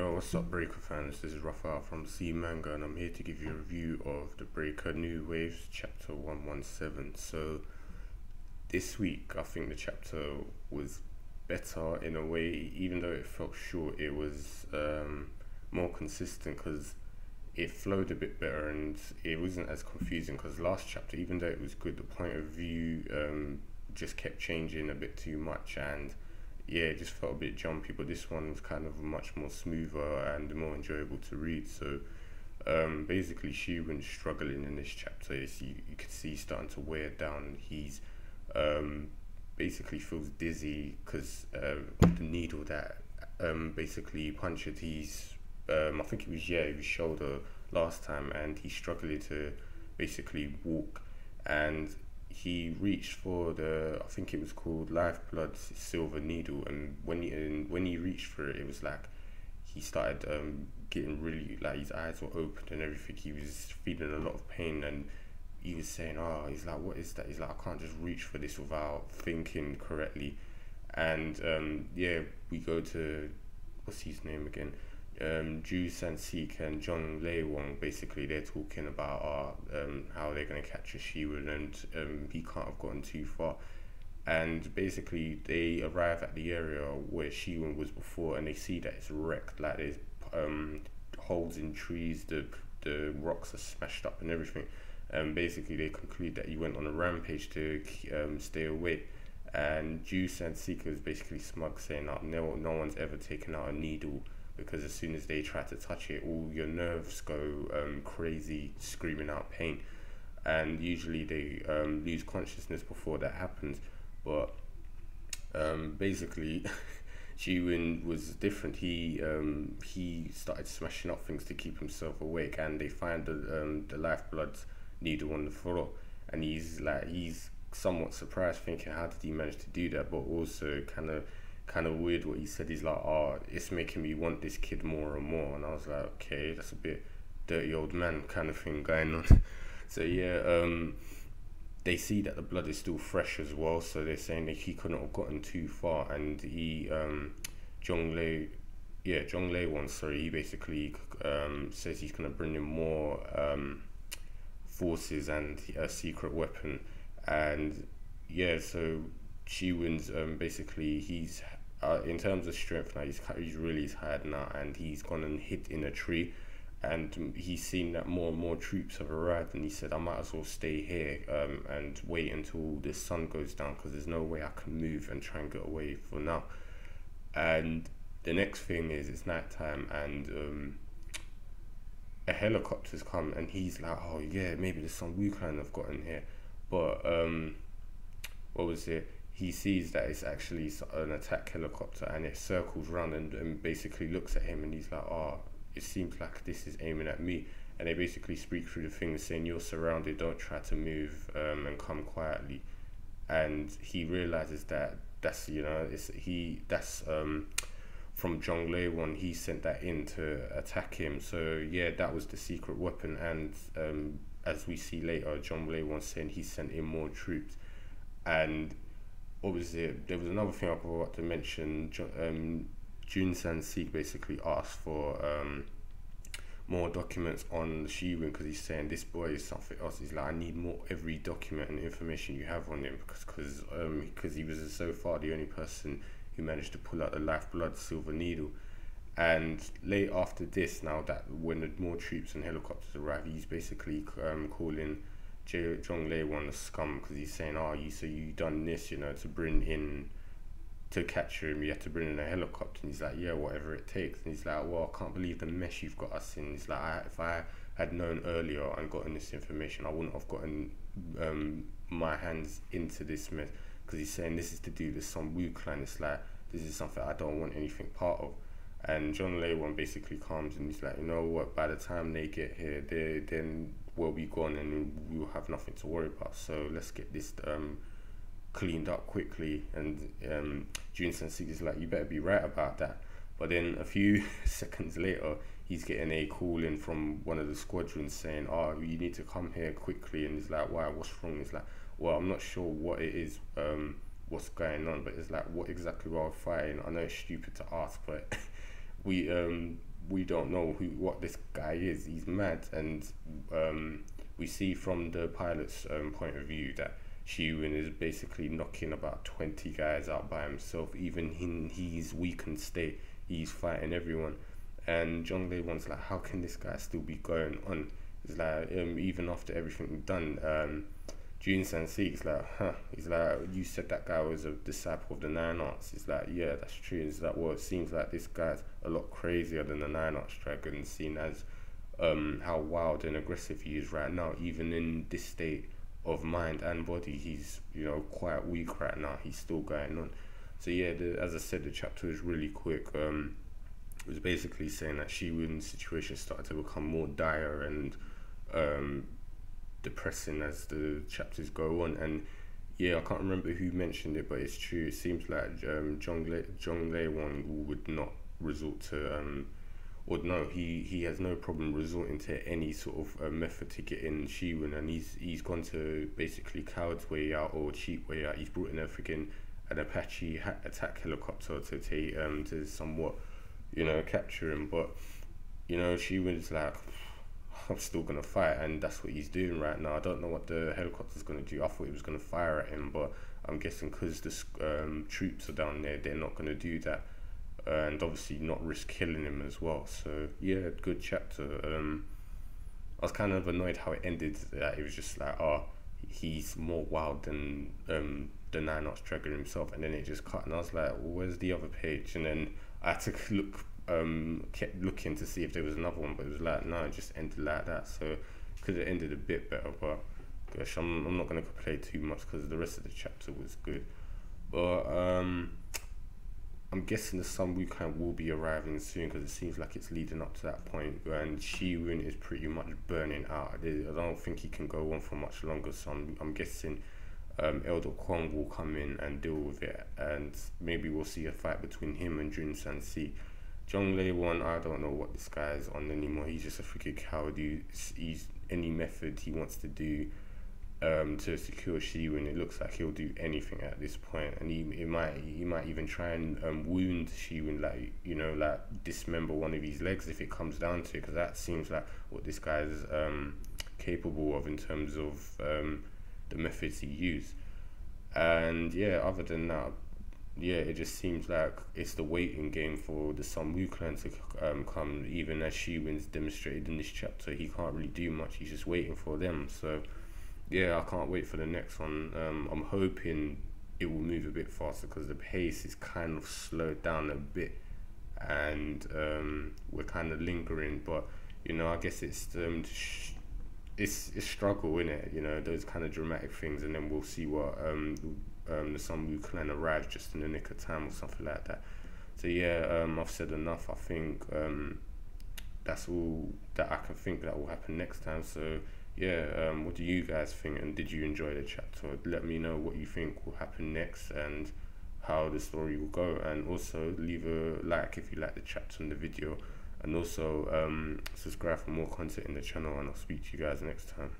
Yo, what's up, Breaker fans? This is Raphael from C Manga, and I'm here to give you a review of the Breaker New Waves Chapter 117. So, this week, I think the chapter was better in a way, even though it felt short, it was more consistent because it flowed a bit better and it wasn't as confusing. Because last chapter, even though it was good, the point of view just kept changing a bit too much, and yeah, it just felt a bit jumpy. But this one was kind of much more smoother and more enjoyable to read. So basically, Shi-Woon's struggling in this chapter. You can see he's starting to wear down. He's basically feels dizzy because of the needle that basically punctured his I think it was his shoulder last time, and he's struggling to basically walk. And he reached for I think it was called Lifeblood silver needle, and when he reached for it, it was like he started getting really, like, his eyes were open and everything. He was feeling a lot of pain, and he was saying, "Oh," he's like, "What is that?" He's like, "I can't just reach for this without thinking correctly." And we go to, what's his name again? Ju San-sik and Jong Lei-won. Basically, they're talking about how they're going to capture Shi-Woon, and he can't have gotten too far. And basically, they arrive at the area where Shi-Woon was before, and they see that it's wrecked. Like, there's holes in trees, the rocks are smashed up and everything. Basically, they conclude that he went on a rampage to stay away. And Ju San-sik is basically smug, saying that no one's ever taken out a needle, because as soon as they try to touch it, all your nerves go crazy, screaming out pain. And usually they lose consciousness before that happens. But basically, Ji-woon was different. He started smashing up things to keep himself awake, and they find the lifeblood needle on the floor, and he's somewhat surprised, thinking, how did he manage to do that? But also kind of weird what he said. He's like, "Oh, it's making me want this kid more and more." And I was like, okay, that's a bit dirty old man kind of thing going on. So they see that the blood is still fresh as well, so they're saying that he couldn't have gotten too far. And Jong Lei-won, sorry, he basically says he's gonna bring in more forces and a secret weapon. And so Shi-Woon's basically, he's in terms of strength now, he's really tired now, and he's gone and hid in a tree, and he's seen that more and more troops have arrived, and he said, "I might as well stay here and wait until the sun goes down, because there's no way I can move and try and get away for now." And the next thing is, it's nighttime, and a helicopter's come, and he's like, "Oh yeah, maybe there's some Wu Clan have gotten here." But what was it? He sees that it's actually an attack helicopter, and it circles around and basically looks at him, and he's like, "Oh, it seems like this is aiming at me." And they basically speak through the thing, saying, "You're surrounded, don't try to move, and come quietly." And he realizes that that's from Jong Lei-won. He sent that in to attack him. So yeah, that was the secret weapon. And as we see later, Jong Lei-won saying he sent in more troops. And obviously, there was another thing I forgot to mention. Jun San-sik basically asked for more documents on Shi-Woon, because he's saying this boy is something else. He's like, "I need more, every document and information you have on him," because he was so far the only person who managed to pull out the lifeblood silver needle. And late after this, now that when the more troops and helicopters arrive, he's basically calling Jong Lei-won a scum, because he's saying, "Oh, you done this, to bring in, to capture him, you have to bring in a helicopter." And he's like, "Yeah, whatever it takes." And he's like, "Well, I can't believe the mess you've got us in." He's like, if I had known earlier and gotten this information, I wouldn't have gotten my hands into this mess." Because he's saying this is to do with some Wu Clan. It's like, this is something I don't want anything part of. And Jong Lei-won basically calms, and he's like, "You know what, by the time they get here, then we'll be gone, and we'll have nothing to worry about. So let's get this cleaned up quickly." And Jun San-sik is like, "You better be right about that." But then a few seconds later, he's getting a call in from one of the squadrons saying, "Oh, you need to come here quickly." And he's like, "Why? What's wrong?" He's like, "Well, I'm not sure what it is, what's going on, but it's like, what exactly are we fighting?" I know it's stupid to ask, but we we don't know what this guy is. He's mad, and we see from the pilot's point of view that Shi-Woon is basically knocking about 20 guys out by himself. Even in his weakened state, he's fighting everyone. And Jong-Lae-won's like, how can this guy still be going on? It's like, even after everything done, Jun San-Sik's like, he's like, you said that guy was a disciple of the Nine Arts. He's like, yeah, that's true. It's like, well, it seems like this guy's a lot crazier than the Nine Arts dragon, seen as how wild and aggressive he is right now. Even in this state of mind and body, he's, you know, quite weak right now. He's still going on. So yeah, as I said, the chapter is really quick. It was basically saying that Shi-Woon's situation started to become more dire and depressing as the chapters go on. And yeah, I can't remember who mentioned it, but it's true. It seems like Jong-Lae-won would not resort to or no, he has no problem resorting to any sort of method to get in Shi-Woon, and he's gone to basically coward's way out or cheap way out. He's brought in an Apache attack helicopter to take to somewhat, you know, capture him. But you know, Shi-Woon's like, I'm still gonna fight, and that's what he's doing right now. I don't know what the helicopter's gonna do. I thought it was gonna fire at him, but I'm guessing because the troops are down there, they're not gonna do that, and obviously not risk killing him as well. So yeah, good chapter. I was kind of annoyed how it ended. That it was just like, oh, he's more wild than the Nine Arts dragon himself, and then it just cut, and I was like, well, where's the other page? And then I had to look. Kept looking to see if there was another one, but it was like, no, it just ended like that. So could have ended a bit better, but gosh, I'm not going to complain too much because the rest of the chapter was good. But I'm guessing the Sun-Woo Clan will be arriving soon, because it seems like it's leading up to that point, and Shi-Woon is pretty much burning out. I don't think he can go on for much longer, so I'm guessing Elder Kwon will come in and deal with it, and maybe we'll see a fight between him and Jun San-Si. Jong-Lae-won, I don't know what this guy is on anymore. He's just a freaking coward. He's any method he wants to do to secure Shi-Woon. It looks like he'll do anything at this point, and he might even try and wound Shi-Woon, like, you know, like dismember one of his legs if it comes down to it, because that seems like what this guy is capable of in terms of the methods he used. And yeah, other than that, yeah, it just seems like it's the waiting game for the Sun-Woo Clan to come. Even as Shi-Woon's demonstrated in this chapter, he can't really do much. He's just waiting for them. So yeah, I can't wait for the next one. I'm hoping it will move a bit faster, because the pace is kind of slowed down a bit, and we're kind of lingering. But you know, I guess it's struggle, innit? You know, those kind of dramatic things, and then we'll see what the Sun-Woo Clan arrives just in the nick of time or something like that. So yeah, I've said enough. I think that's all that I can think that will happen next time. So yeah, what do you guys think, and did you enjoy the chapter? Let me know what you think will happen next and how the story will go, and also leave a like if you like the chapter and the video, and also subscribe for more content in the channel, and I'll speak to you guys next time.